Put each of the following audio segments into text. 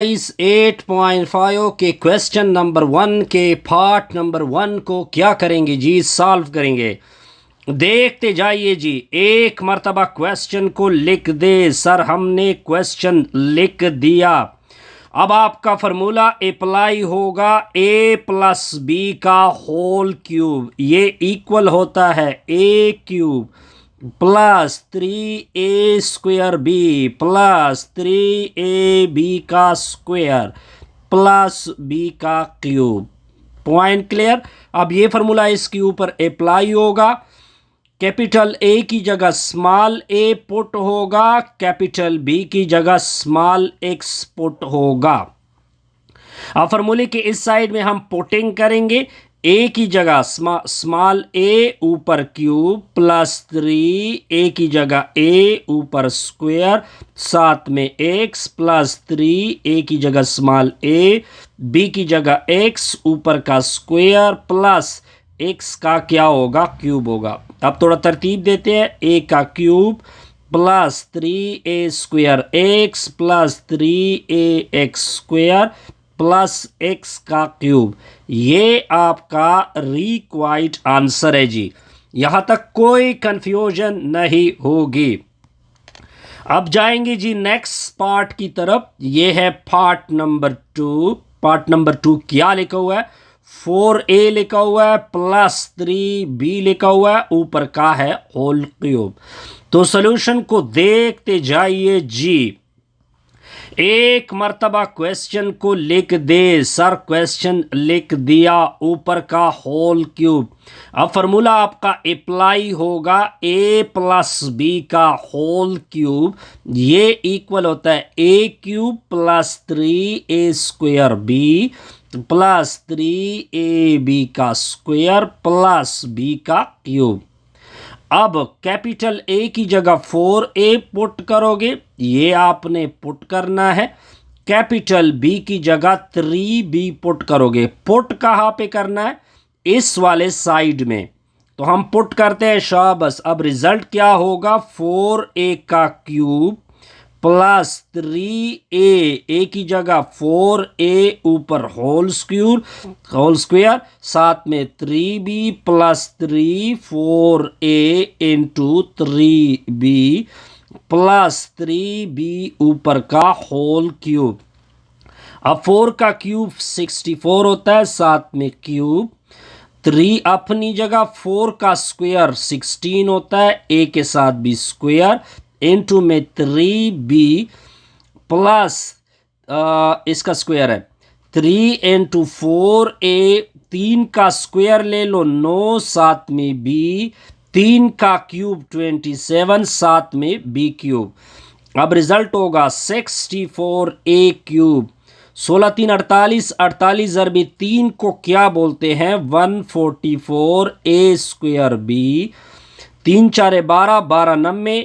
इस 8.5 के question number 1 के पार्ट नंबर 1 को क्या करेंगे जी, सॉल्व करेंगे। देखते जाइए जी। एक मर्तबा क्वेश्चन को लिख दे। सर हमने क्वेश्चन लिख दिया। अब आपका फार्मूला अप्लाई होगा a प्लस बी का होल क्यूब, ये इक्वल होता है a cube plus 3a square b plus 3ab का स्क्वायर प्लस b का क्यूब। Point clear. अब ये फार्मूला इसके ऊपर अप्लाई होगा। कैपिटल ए की जगह स्मॉल ए पुट होगा, कैपिटल बी की जगह स्मॉल एक्स पुट होगा। अब फार्मूले के इस साइड में हम पुटिंग करेंगे। ए की जगह स्मॉल ए ऊपर क्यूब प्लस 3, ए की जगह ए ऊपर स्क्वायर साथ में एक्स प्लस 3, ए की जगह स्मॉल ए, बी की जगह एक्स ऊपर का स्क्वायर प्लस एक्स का क्या होगा, क्यूब होगा। अब थोड़ा तरतीब देते हैं। ए का cube plus 3a square x plus 3a x square plus x का क्यूब। ये आपका रिक्वायर्ड आंसर है जी। यहां तक कोई कंफ्यूजन नहीं होगी। अब जाएंगे जी नेक्स्ट पार्ट की तरफ। ये है पार्ट नंबर 2। पार्ट नंबर 2 क्या लिखा हुआ है? 4a लिखा हुआ है प्लस 3b लिखा हुआ है, ऊपर का है होल क्यूब। तो सॉल्यूशन को देखते जाइए जी। एक मर्तबा क्वेश्चन को लिख दे। सर क्वेश्चन लिख दिया, ऊपर का होल क्यूब। अब फार्मूला आपका अप्लाई होगा a प्लस बी का होल क्यूब, ये इक्वल होता है a cube plus 3a square b plus 3ab का स्क्वायर प्लस b का क्यूब। अब कैपिटल ए की जगह 4a पुट करोगे, ये आपने पुट करना है। कैपिटल बी की जगह 3b पुट करोगे। पुट कहाँ पे करना है? इस वाले साइड में। तो हम पुट करते हैं शाबाश। अब रिजल्ट क्या होगा? 4a का क्यूब प्लस 3a की जगह 4a ऊपर होल स्क्वायर साथ में 3b plus 4a into 3b plus 3b ऊपर का होल क्यूब। अब 4 का क्यूब 64 होता है, साथ में क्यूब 3 अपनी जगह, 4 का स्क्वायर 16 होता है, a के साथ भी स्क्वायर इंटू में 3b प्लस इसका स्क्वायर है 3 इंटू 4a, 3 का स्क्वायर ले लो 9 साथ में b, 3 का क्यूब 27 साथ में b क्यूब। अब रिजल्ट होगा 64a क्यूब। 16 3 48, 48 ज़रबे 3 को क्या बोलते हैं? 144a square b। 3 4 12, 12 90,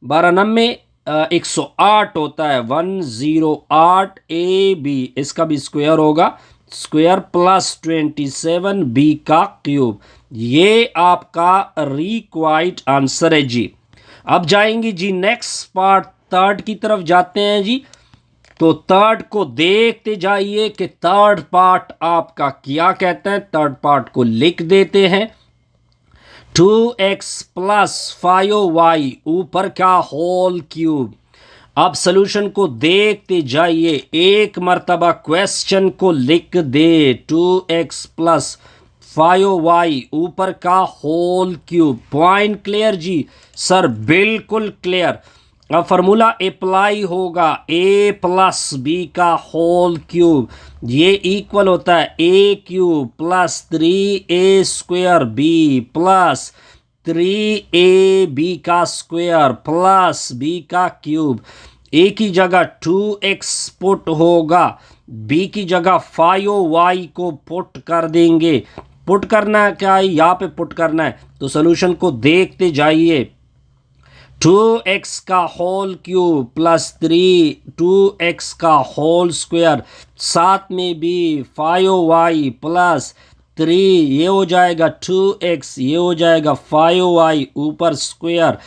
12 90 108 होता है 108 ab, इसका भी स्क्वायर होगा, स्क्वायर प्लस 27 b का क्यूब। ये आपका रिक्वायर्ड आंसर है जी। अब जाएंगे जी नेक्स्ट पार्ट, थर्ड की तरफ जाते हैं जी। तो थर्ड को देखते जाइए कि थर्ड पार्ट आपका क्या कहता है। थर्ड पार्ट को लिख देते हैं। 2x प्लस 5y ऊपर का होल क्यूब। अब सॉल्यूशन को देखते जाइए। एक मर्तबा क्वेश्चन को लिख दे। 2x प्लस 5y ऊपर का होल क्यूब। पॉइंट क्लियर जी? सर बिल्कुल क्लियर। अब फार्मूला अप्लाई होगा a प्लस बी का होल क्यूब, ये इक्वल होता है a cube plus 3a square b plus 3ab का स्क्वायर प्लस b का क्यूब। a की जगह 2x पुट होगा, b की जगह 5y को पुट कर देंगे। पुट करना है क्या है? यहाँ पे पुट करना है। तो सोल्यूशन को देखते जाइए। 2x का होल क्यूब प्लस 2x का होल स्क्वायर साथ में भी 5y प्लस 3, ये हो जाएगा 2x, ये हो जाएगा 5y ऊपर स्क्वायर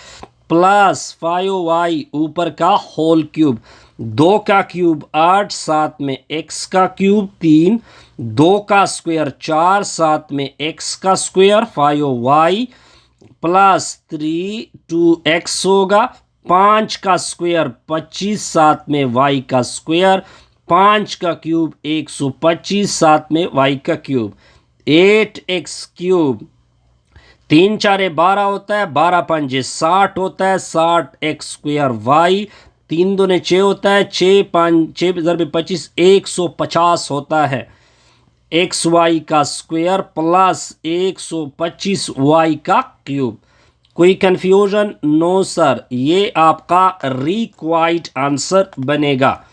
प्लस 5y ऊपर का होल क्यूब। 2 का क्यूब 8, साथ में x का क्यूब 3, 2 का स्क्वायर 4, साथ में x का स्क्वायर 5y प्लस 3 2x होगा। 5 का स्क्वायर 25, साथ में y का स्क्वायर, 5 का क्यूब 125, साथ में y का क्यूब 8x क्यूब। 3 4 12 होता है, 12 5 60 होता है, 60x स्क्वायर y, 3 2 6 होता है, 6 5 6 ज़रब 25 150 होता है एक्स वाई का स्क्वायर प्लस 125y का क्यूब। कोई कंफ्यूजन? नो सर, ये आपका रिक्वायर्ड आंसर बनेगा।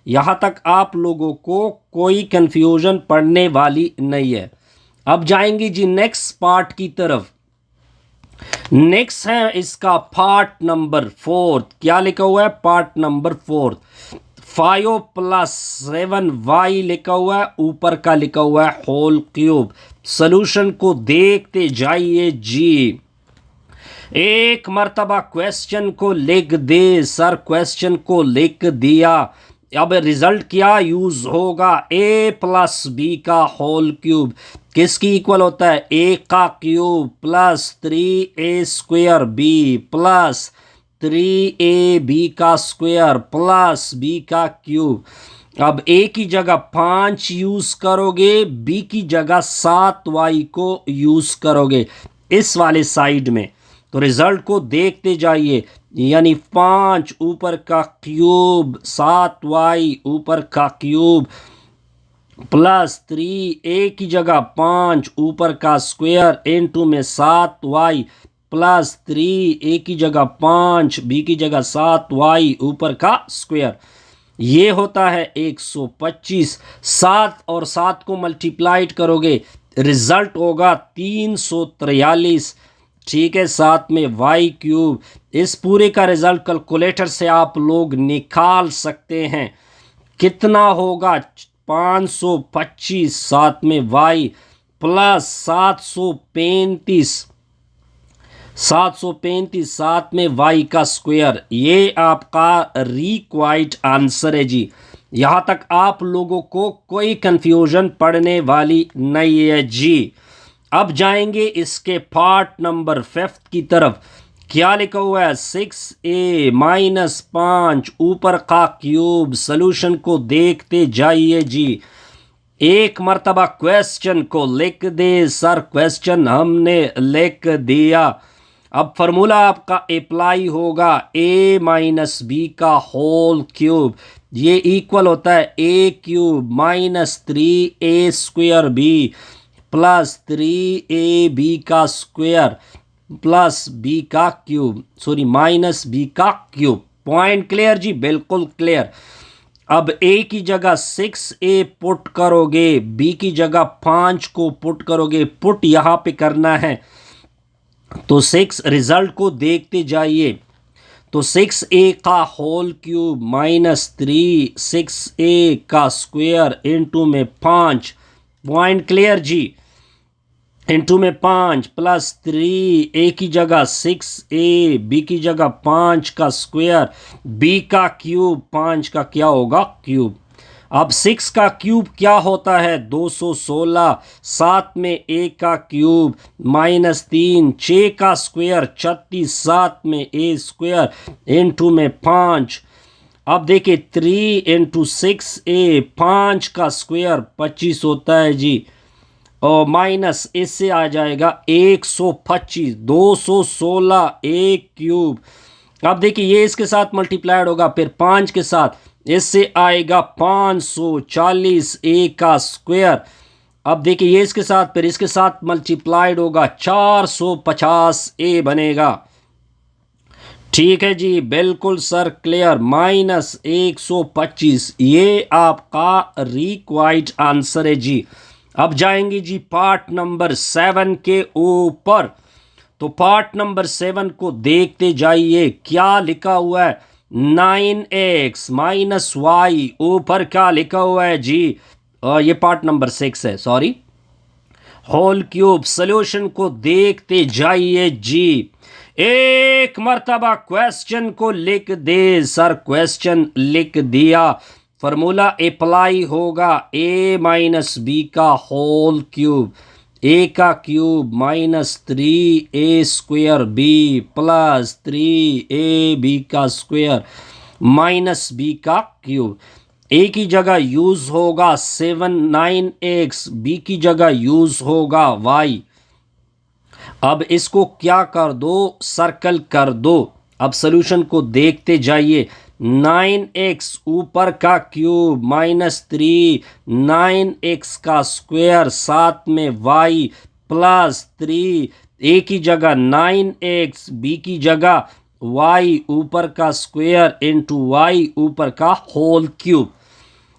यहाँ तक आप लोगों को कोई कंफ्यूजन पड़ने वाली नहीं है। अब जाएंगे जी नेक्स्ट पार्ट की तरफ। नेक्स्ट है इसका पार्ट नंबर 4। क्या लिखा हुआ है? पार्ट नंबर 4 5 प्लस 7y लिखा हुआ है, ऊपर का लिखा हुआ है होल क्यूब। सॉल्यूशन को देखते जाइए जी। एक मर्तबा क्वेश्चन को लिख दे सर, क्वेश्चन को लिख दिया। अब रिजल्ट क्या यूज होगा? a प्लस बी का होल क्यूब किसकी इक्वल होता है? a का cube plus 3a square b plus 3ab का स्क्वायर प्लस b का क्यूब। अब a की जगह 5 यूज करोगे, b की जगह 7y को यूज करोगे इस वाले साइड में। तो रिजल्ट को देखते जाइए, यानी 5 ऊपर का क्यूब 7y ऊपर का क्यूब प्लस 3a की जगह 5 ऊपर का स्क्वायर इनटू में 7y प्लस 3a की जगह 5 b की जगह 7y ऊपर का स्क्वायर। ये होता है 125। 7 और 7 को मल्टीप्लाइड करोगे, रिजल्ट होगा 343। ठीक है, साथ में y क्यूब। इस पूरे का रिजल्ट कैलकुलेटर से आप लोग निकाल सकते हैं। कितना होगा? 525 साथ में y प्लस 735 साथ में y का स्क्वायर। ये आपका रिक्वायर्ड आंसर है जी। यहाँ तक आप लोगों को कोई कंफ्यूजन पड़ने वाली नहीं है जी। अब जाएंगे इसके पार्ट नंबर 5 की तरफ। क्या लिखा हुआ है? 6a माइनस 5 ऊपर का क्यूब। सॉल्यूशन को देखते जाइए जी। एक मर्तबा क्वेश्चन को लिख दे सर, क्वेश्चन हमने लिख दिया। अब फार्मूला आपका अप्लाई होगा a माइनस बी का होल क्यूब। ये इक्वल होता है a cube minus 3a square b plus 3ab का स्क्वायर प्लस b का क्यूब, सॉरी माइनस b का क्यूब। पॉइंट क्लियर जी? बिल्कुल क्लियर। अब a की जगह 6a पुट करोगे, b की जगह 5 को पुट करोगे। पुट यहाँ पे करना है तो 6, रिजल्ट को देखते जाइए। तो 6a का होल क्यूब माइनस 3 6a का स्क्वायर इनटू में 5। पॉइंट क्लियर जी? इनटू में 5 प्लस 3 a की जगह 6a b की जगह 5 का स्क्वायर b का क्यूब, 5 का क्या होगा? क्यूब। अब 6 का क्यूब क्या होता है? 216। साथ में a का क्यूब माइनस 3, 6 का स्क्वायर 36, साथ में a स्क्वायर इनटू में 5। अब देखिए 3 इंटू 6a, 5 का स्क्वायर 25 होता है जी, और माइनस इससे आ जाएगा 125। 216 a क्यूब। अब देखिए ये इसके साथ मल्टीप्लाइड होगा, फिर 5 के साथ, इससे आएगा 540 a का स्क्वायर। अब देखिए ये इसके साथ, फिर इसके साथ मल्टीप्लाइड होगा, 450 a बनेगा। ठीक है जी, बिल्कुल सर क्लियर। माइनस 125 ये आपका रिक्वायर्ड आंसर है जी। अब जाएंगे जी पार्ट नंबर 7 के ऊपर। तो पार्ट नंबर 7 को देखते जाइए। क्या लिखा हुआ है? 9x माइनस y ऊपर क्या लिखा हुआ है जी? ये पार्ट नंबर 6 है, सॉरी, होल क्यूब। सॉल्यूशन को देखते जाइए जी। एक मर्तबा क्वेश्चन को लिख दे सर, क्वेश्चन लिख दिया। फार्मूला अप्लाई होगा ए माइनस बी का होल क्यूब, ए का cube minus 3a square b plus 3ab का स्क्वायर माइनस बी का क्यूब। ए की जगह यूज होगा 7 9x, बी की जगह यूज होगा y। अब इसको क्या कर दो, सर्कल कर दो। अब सॉल्यूशन को देखते जाइए। 9x ऊपर का क्यूब माइनस 3 9x का स्क्वायर साथ में y प्लस 3, ए की जगह 9x, बी की जगह y ऊपर का स्क्वायर इंटू y ऊपर का होल क्यूब।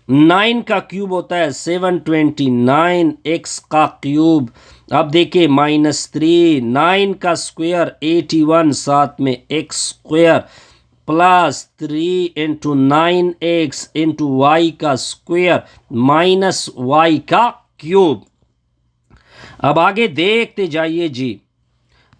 9 का क्यूब होता है 729, x का क्यूब। अब देखिए माइनस 3, 9 का स्क्वायर 81 साथ में x square plus 3 into 9x into y का स्क्वायर माइनस y का क्यूब। अब आगे देखते जाइए जी,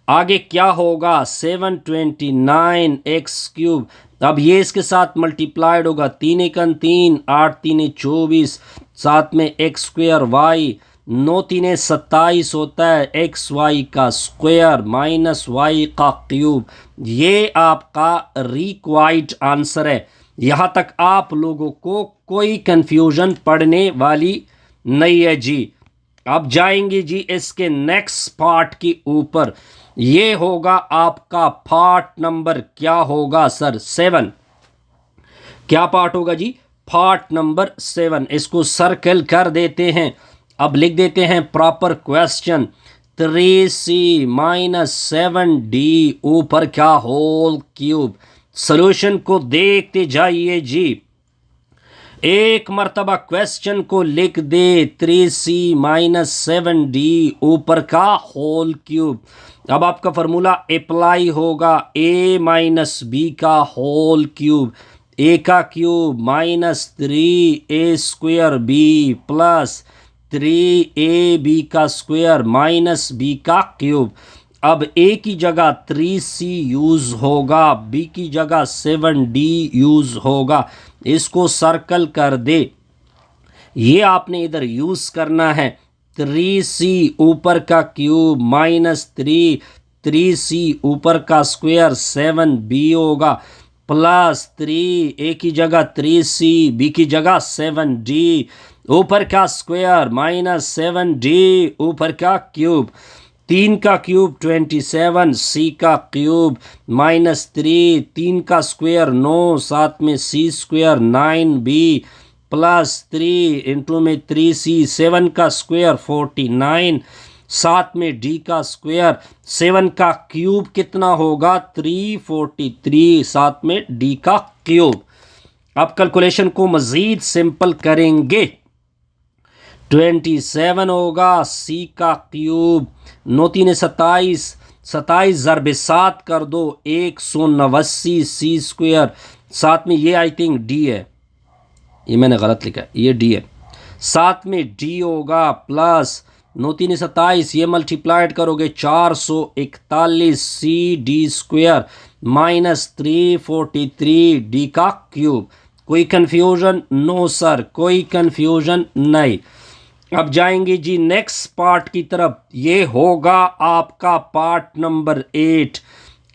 आगे क्या होगा 729 एक्स क्यूब। अब ये इसके साथ मल्टीप्लाइड होगा, 3 एकन 3, 8 3 24, साथ में एक्स स्क्वायर वाई, 9 3 27 होता है एक्स वाई का स्क्वायर माइनस वाई का क्यूब। ये आपका रिक्वायर्ड आंसर है। यहाँ तक आप लोगों को कोई कंफ्यूजन पड़ने वाली नहीं है जी। अब जाएंगे जी इसके नेक्स्ट पार्ट के ऊपर। ये होगा आपका पार्ट नंबर क्या होगा सर, 7। क्या पार्ट होगा जी, पार्ट नंबर 7। इसको सर्कल कर देते हैं। अब लिख देते हैं proper question 3c minus 7d ऊपर क्या होल क्यूब। सॉल्यूशन को देखते जाइए जी। एक मर्तबा क्वेश्चन को लिख दे 3c माइनस 7d ऊपर का होल क्यूब। अब आपका फार्मूला अप्लाई होगा a माइनस बी का होल क्यूब, a का cube minus 3a square b plus 3ab का स्क्वायर माइनस b का क्यूब। अब a की जगह 3c यूज़ होगा, b की जगह 7d यूज़ होगा। इसको सर्कल कर दे। ये आपने इधर यूज़ करना है। 3c ऊपर का क्यूब माइनस 3c ऊपर का स्क्वायर 7b होगा प्लस 3, a की जगह 3c, b की जगह 7d ऊपर का स्क्वायर माइनस 7d ऊपर का क्यूब। 3 का क्यूब 27, c का क्यूब माइनस 3, 3 का स्क्वायर 9, साथ में c square 9b plus 3 into में 3c, 7 का स्क्वायर 49, साथ में d का स्क्वायर। 7 का क्यूब कितना होगा 343, साथ में d का क्यूब। अब कैलकुलेशन को मज़ीद सिंपल करेंगे। 27 होगा c का क्यूब, 9 3 27, 27 ज़रब 7 कर दो 189 c स्क्वायर, साथ में ये आई थिंक d है, ये मैंने गलत लिखा है, ये d है, साथ में d होगा प्लस 9 3 27, ये मल्टीप्लाइड करोगे 441 c d square minus 343 d का क्यूब। कोई कन्फ्यूजन? नो सर, कोई कन्फ्यूजन नहीं। अब जाएंगे जी नेक्स्ट पार्ट की तरफ। ये होगा आपका पार्ट नंबर 8।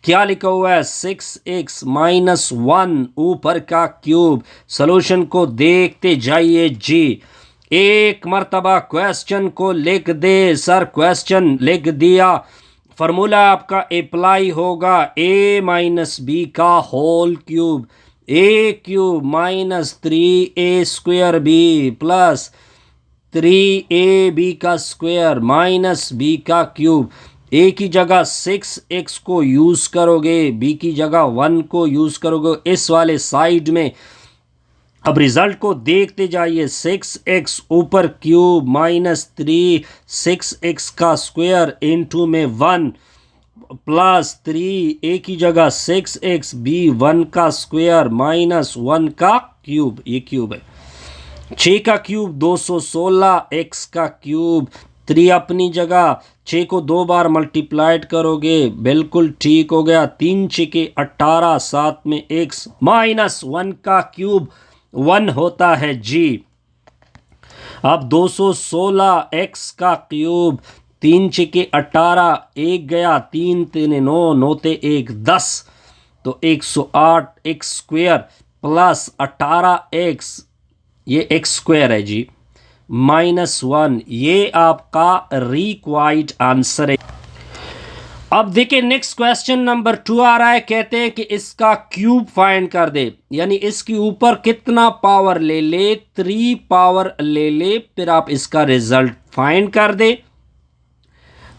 क्या लिखा हुआ है 6x माइनस 1 ऊपर का क्यूब। सॉल्यूशन को देखते जाइए जी। एक मर्तबा क्वेश्चन को लिख दे सर, क्वेश्चन लिख दिया। फार्मूला आपका अप्लाई होगा a माइनस बी का whole cube, a cube minus 3a square b plus 3ab का स्क्वायर माइनस b का क्यूब। a की जगह 6x को यूज़ करोगे, b की जगह 1 को यूज़ करोगे इस वाले साइड में। अब रिज़ल्ट को देखते जाइए। 6x ऊपर क्यूब माइनस 3 6x का स्क्वायर इंटू में 1 प्लस 3 a की जगह 6x b 1 का स्क्वायर माइनस 1 का क्यूब। ये क्यूब है। 6 का क्यूब 216, x का क्यूब 3 अपनी जगह, 6 को 2 बार मल्टीप्लाइड करोगे, बिल्कुल ठीक हो गया। 3 6 18, 7 में x माइनस 1 का क्यूब 1 होता है जी। अब 216 x का क्यूब, 3 6 18, 1 गया, 3 3 9, 9 ते 1 10, तो 108 x स्क्वायर प्लस 18x, ये x स्क्वायर है जी, माइनस 1, ये आपका रिक्वायर्ड आंसर है। अब देखिए नेक्स्ट क्वेश्चन नंबर 2 आ रहा है, कहते हैं कि इसका क्यूब फाइंड कर दे, यानी इसके ऊपर कितना पावर ले ले, 3 पावर ले ले, फिर आप इसका रिजल्ट फाइंड कर दे।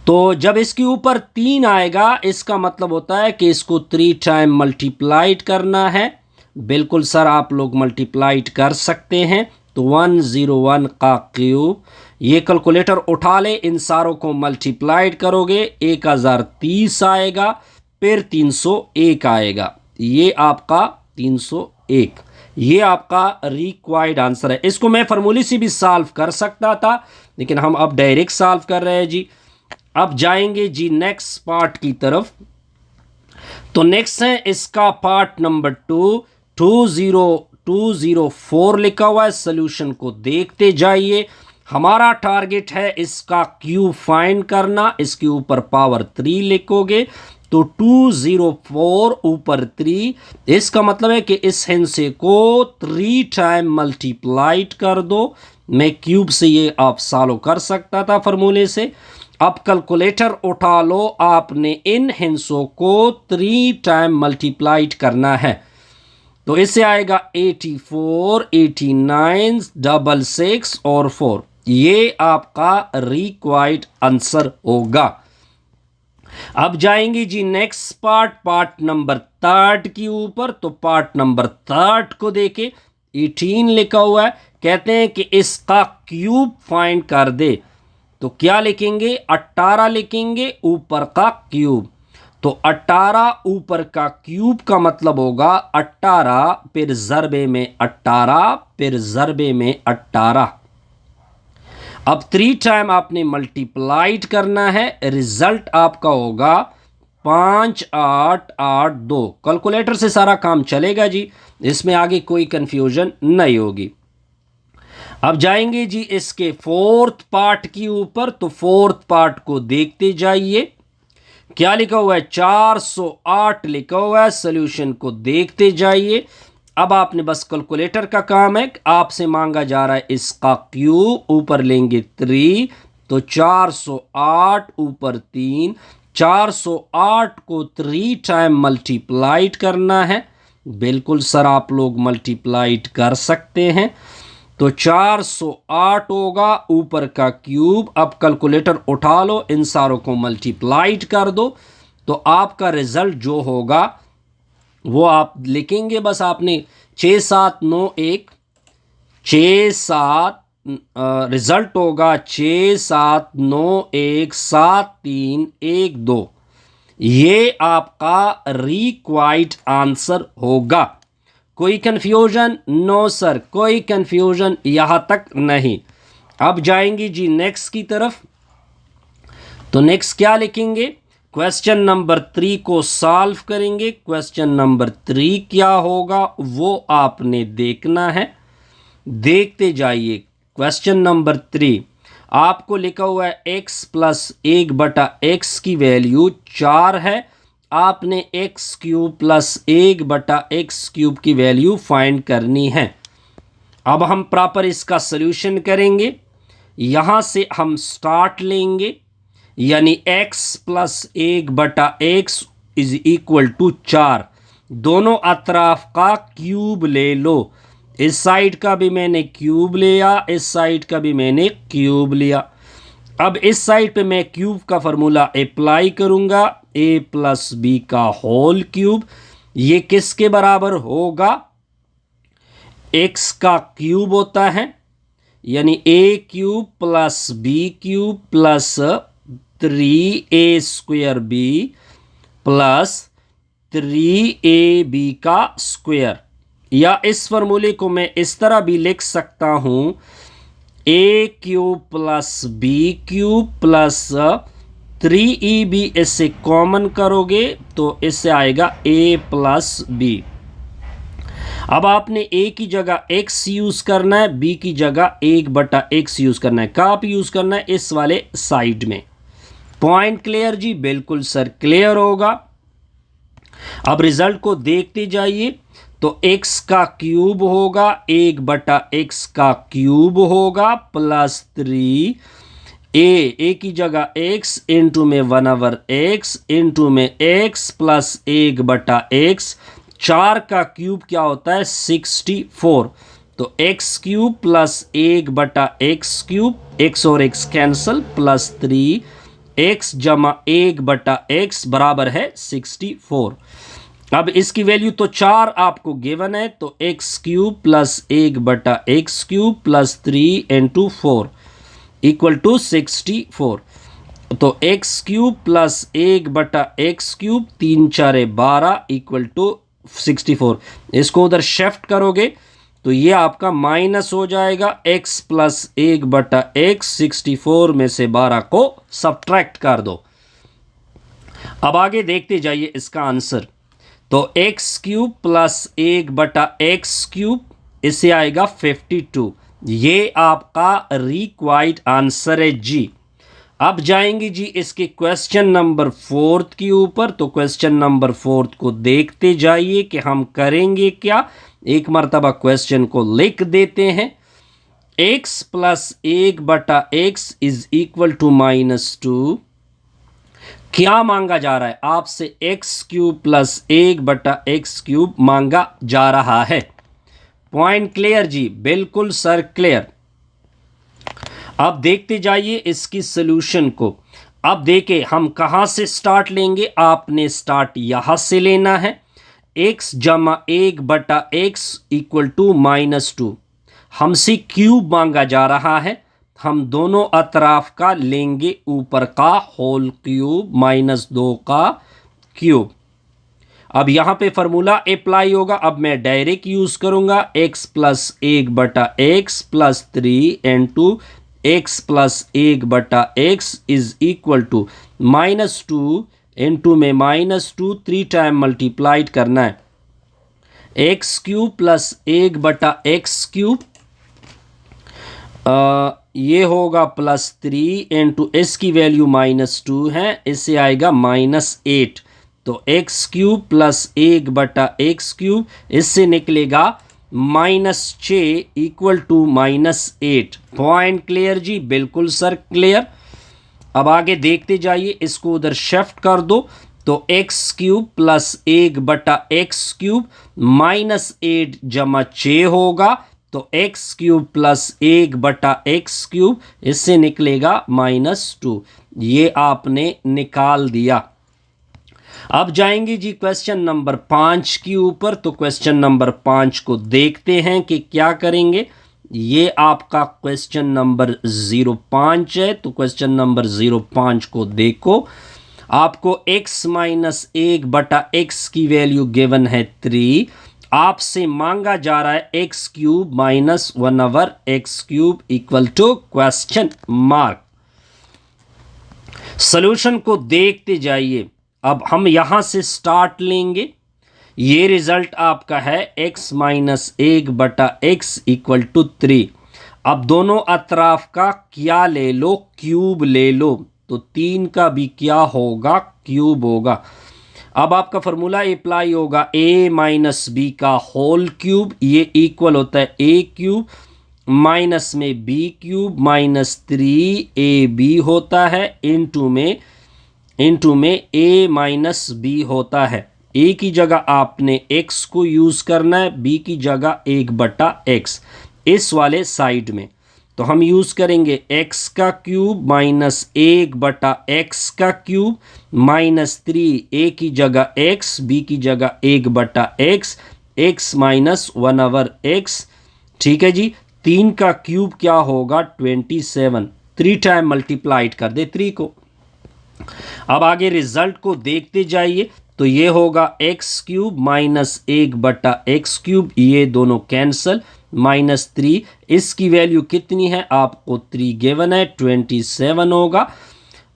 तो जब इसके ऊपर 3 आएगा इसका मतलब होता है कि इसको 3 टाइम मल्टीप्लाइड करना है। बिल्कुल सर, आप लोग मल्टीप्लाइड कर सकते हैं। तो 101 का क्यूब, ये कैलकुलेटर उठा ले, इन सारों को मल्टीप्लाइड करोगे 1030 आएगा, फिर 301 आएगा, ये आपका 301, ये आपका रिक्वायर्ड आंसर है। इसको मैं फार्मूले से भी सॉल्व कर सकता था, लेकिन हम अब डायरेक्ट सॉल्व कर रहे हैं जी। अब जाएंगे जी नेक्स्ट पार्ट की तरफ। तो नेक्स्ट है इसका पार्ट नंबर 204 लिखा हुआ है। सोल्यूशन को देखते जाइए। हमारा टारगेट है इसका क्यूब फाइंड करना। इसके ऊपर पावर 3 लिखोगे तो 204 ऊपर 3, इसका मतलब है कि इस हिस्से को 3 टाइम मल्टीप्लाइड कर दो। मैं क्यूब से ये आप सॉल्व कर सकता था फार्मूले से। अब कैलकुलेटर उठा लो, आपने इन हिस्सों को 3 टाइम मल्टीप्लाइड करना है। तो इससे आएगा 84, 89, 66 और 4, ये आपका रिक्वायर्ड आंसर होगा। अब जाएंगे जी नेक्स्ट पार्ट नंबर 3 के ऊपर। तो पार्ट नंबर 3 को देखे, 18 लिखा हुआ है, कहते हैं कि इसका क्यूब फाइंड कर दे। तो क्या लिखेंगे, 18 लिखेंगे, ऊपर का क्यूब। तो 18 ऊपर का क्यूब का मतलब होगा 18, फिर ज़रबे में 18, फिर ज़रबे में 18। अब 3 टाइम आपने मल्टीप्लाइड करना है, रिजल्ट आपका होगा 5882। कैलकुलेटर से सारा काम चलेगा जी, इसमें आगे कोई कंफ्यूजन नहीं होगी। अब जाएंगे जी इसके 4th पार्ट के ऊपर। तो 4th पार्ट को देखते जाइए। क्या लिखा हुआ है, 408 लिखा हुआ है। सोल्यूशन को देखते जाइए। अब आपने बस कैलकुलेटर का काम है, आपसे मांगा जा रहा है इसका क्यूब, ऊपर लेंगे 3, तो 408 ऊपर 3, 408 को 3 टाइम मल्टीप्लाइड करना है। बिल्कुल सर, आप लोग मल्टीप्लाइड कर सकते हैं। तो 408 होगा ऊपर का क्यूब। अब कैलकुलेटर उठा लो, इन सारों को मल्टीप्लाइड कर दो, तो आपका रिजल्ट जो होगा वो आप लिखेंगे। बस आपने 6791, 67, रिजल्ट होगा 67917312, ये आपका रिक्वायर्ड आंसर होगा। कोई कंफ्यूजन? नो सर, कोई कंफ्यूजन यहाँ तक नहीं। अब जाएंगे जी नेक्स्ट की तरफ। तो नेक्स्ट क्या लिखेंगे, क्वेश्चन नंबर 3 को सॉल्व करेंगे। क्वेश्चन नंबर 3 क्या होगा वो आपने देखना है, देखते जाइए। क्वेश्चन नंबर 3 आपको लिखा हुआ है x प्लस 1/x की वैल्यू 4 है। आपने x cube plus 1/x cube की वैल्यू फाइंड करनी है। अब हम प्रॉपर इसका सल्यूशन करेंगे। यहाँ से हम स्टार्ट लेंगे, यानी x plus 1/x is equal to 4। दोनों अतराफ का क्यूब ले लो। इस साइड का भी मैंने क्यूब लिया, इस साइड का भी मैंने क्यूब लिया। अब इस साइड पे मैं क्यूब का फॉर्मूला अप्लाई करूंगा, a प्लस बी का होल क्यूब। ये किसके बराबर होगा, x का क्यूब होता है, यानी a cube plus b cube plus 3a² b plus 3ab का स्क्वायर। या इस फॉर्मूले को मैं इस तरह भी लिख सकता हूं, a cube plus b cube plus 3ab, इससे कॉमन करोगे तो इससे आएगा a प्लस बी। अब आपने a की जगह x यूज़ करना है, b की जगह 1/x यूज़ करना है। कहाँ पे यूज़ करना है? इस वाले साइड में। पॉइंट क्लियर जी? बिल्कुल सर क्लियर होगा। अब रिजल्ट को देखते जाइए। तो x का क्यूब होगा 1/x का क्यूब होगा प्लस 3 a की जगह x इंटू में 1/x इंटू में x प्लस 1/x। 4 का क्यूब क्या होता है? 64। तो x cube plus 1/x cube, x और x कैंसल, प्लस 3x जमा 1/x बराबर है 64। अब इसकी वैल्यू तो 4 आपको गिवन है, तो x cube plus 1/x cube plus 3 into 4 equal to 64। तो x cube plus 1/x cube 3 4 12 equal to 64। इसको उधर शिफ्ट करोगे तो ये आपका माइनस हो जाएगा। x प्लस 1/x 64 में से 12 को सब्ट्रैक्ट कर दो। अब आगे देखते जाइए इसका आंसर। तो x cube plus 1/x cube, इससे आएगा 52। ये आपका रिक्वायर्ड आंसर है जी। अब जाएंगे जी इसके क्वेश्चन नंबर 4 के ऊपर। तो क्वेश्चन नंबर 4 को देखते जाइए कि हम करेंगे क्या। एक मर्तबा क्वेश्चन को लिख देते हैं। x plus 1/x is equal to -2। क्या मांगा जा रहा है आपसे? x cube plus 1/x cube मांगा जा रहा है। पॉइंट क्लियर जी? बिल्कुल सर क्लियर। अब देखते जाइए इसकी सॉल्यूशन को। अब देखें हम कहाँ से स्टार्ट लेंगे। आपने स्टार्ट यहाँ से लेना है। x जमा 1/x इक्वल टू -2। हमसे क्यूब मांगा जा रहा है। हम दोनों अतराफ का लेंगे ऊपर का होल क्यूब -2 का क्यूब। अब यहाँ पे फॉर्मूला अप्लाई होगा। अब मैं डायरेक्ट यूज़ करूँगा। x plus 1/x plus 3 into x plus 1/x is equal to -2 into में -2 3 टाइम मल्टीप्लाइड करना है। x cube plus 1/x cube, ये होगा प्लस 3 इंटू इसकी वैल्यू -2 है, इससे आएगा -8। तो x cube plus 1/x cube, इससे निकलेगा -6 इक्वल टू -8। पॉइंट क्लियर जी? बिल्कुल सर क्लियर। अब आगे देखते जाइए। इसको उधर शिफ्ट कर दो तो x cube plus 1/x cube -8 जमा 6 होगा। तो x cube plus 1/x cube, इससे निकलेगा -2। ये आपने निकाल दिया। अब जाएंगे जी क्वेश्चन नंबर 5 के ऊपर। तो क्वेश्चन नंबर 5 को देखते हैं कि क्या करेंगे। ये आपका क्वेश्चन नंबर 05 है। तो क्वेश्चन नंबर 05 को देखो। आपको x माइनस 1/x की वैल्यू गिवन है 3। आपसे मांगा जा रहा है x cube minus 1/x cube equal to question mark. Solution को देखते जाइए। अब हम यहां से स्टार्ट लेंगे। ये रिजल्ट आपका है x minus 1/x equal to 3। अब दोनों अतराफ का क्या ले लो? क्यूब ले लो। तो 3 का भी क्या होगा? क्यूब होगा। अब आपका फॉर्मूला अप्लाई होगा a माइनस बी का होल क्यूब, ये इक्वल होता है a क्यूब माइनस में b क्यूब माइनस 3ab होता है इंटू में a माइनस b होता है। a की जगह आपने x को यूज़ करना है, b की जगह 1/x इस वाले साइड में। तो हम यूज़ करेंगे x का क्यूब माइनस 1/x का क्यूब माइनस 3, a की जगह x, b की जगह 1/x, x माइनस 1/x। ठीक है जी। 3 का क्यूब क्या होगा? 27। 3 टाइम मल्टीप्लाइड कर दे 3 को। अब आगे रिजल्ट को देखते जाइए। तो ये होगा x cube minus 1/x cube, ये दोनों कैंसल, -3, इसकी वैल्यू कितनी है आपको 3 गिवन है 27 होगा।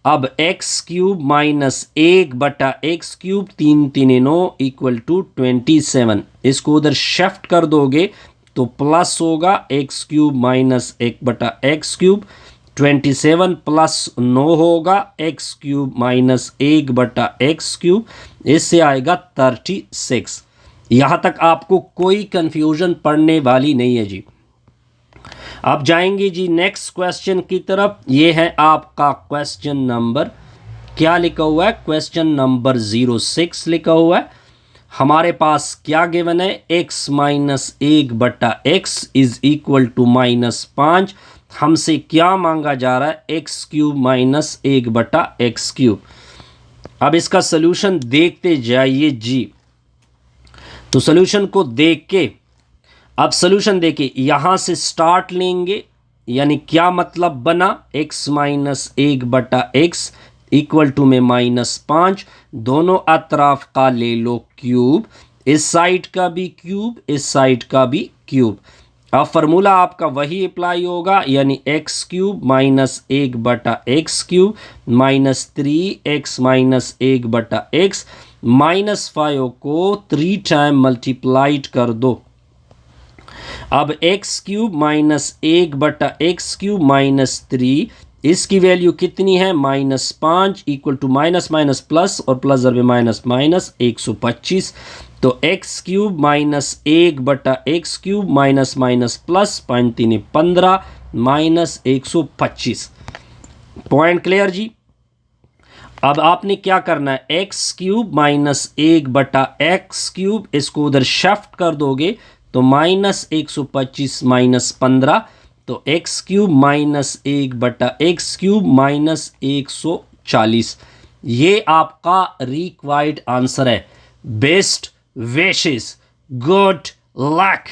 अब x cube minus 1/x³ 3 3 9 equal to 27, इसको उधर शिफ्ट कर दोगे तो प्लस होगा x³ माइनस 1/x³, 27 प्लस 9 होगा x³ माइनस 1/x³, इससे आएगा 36। यहाँ तक आपको कोई कंफ्यूजन पड़ने वाली नहीं है जी। अब जाएंगे जी नेक्स्ट क्वेश्चन की तरफ। ये है आपका क्वेश्चन नंबर, क्या लिखा हुआ है, क्वेश्चन नंबर 06 लिखा हुआ है। हमारे पास क्या गिवन है, x minus 1/x is equal to -5। हमसे क्या मांगा जा रहा है, x³ माइनस 1/x³। अब इसका सोल्यूशन देखते जाइए जी। तो सोल्यूशन को देख के, अब सोल्यूशन देखिए, यहां से स्टार्ट लेंगे, यानी क्या मतलब बना, x minus 1/x equal to में -5, दोनों अतराफ का ले लो क्यूब, इस साइड का भी क्यूब, इस साइड का भी क्यूब। अब फार्मूला आपका वही अप्लाई होगा, यानी x³ minus 1/x³ minus 3x minus 1/x -5 को 3 टाइम मल्टीप्लाइड कर दो। अब x³ माइनस 1/x³ माइनस 3, इसकी वैल्यू कितनी है, -5 equal to minus minus plus और प्लस जरबे माइनस माइनस 125। तो x³ minus 1/x³ minus minus plus 5 3 15 minus 125। Point clear जी। अब आपने क्या करना है, x³ माइनस 1/x³, इसको उधर शिफ्ट कर दोगे तो -125 माइनस 15, तो x³ माइनस 1/x³ माइनस 140। ये आपका रिक्वायर्ड आंसर है। Best wishes, good luck.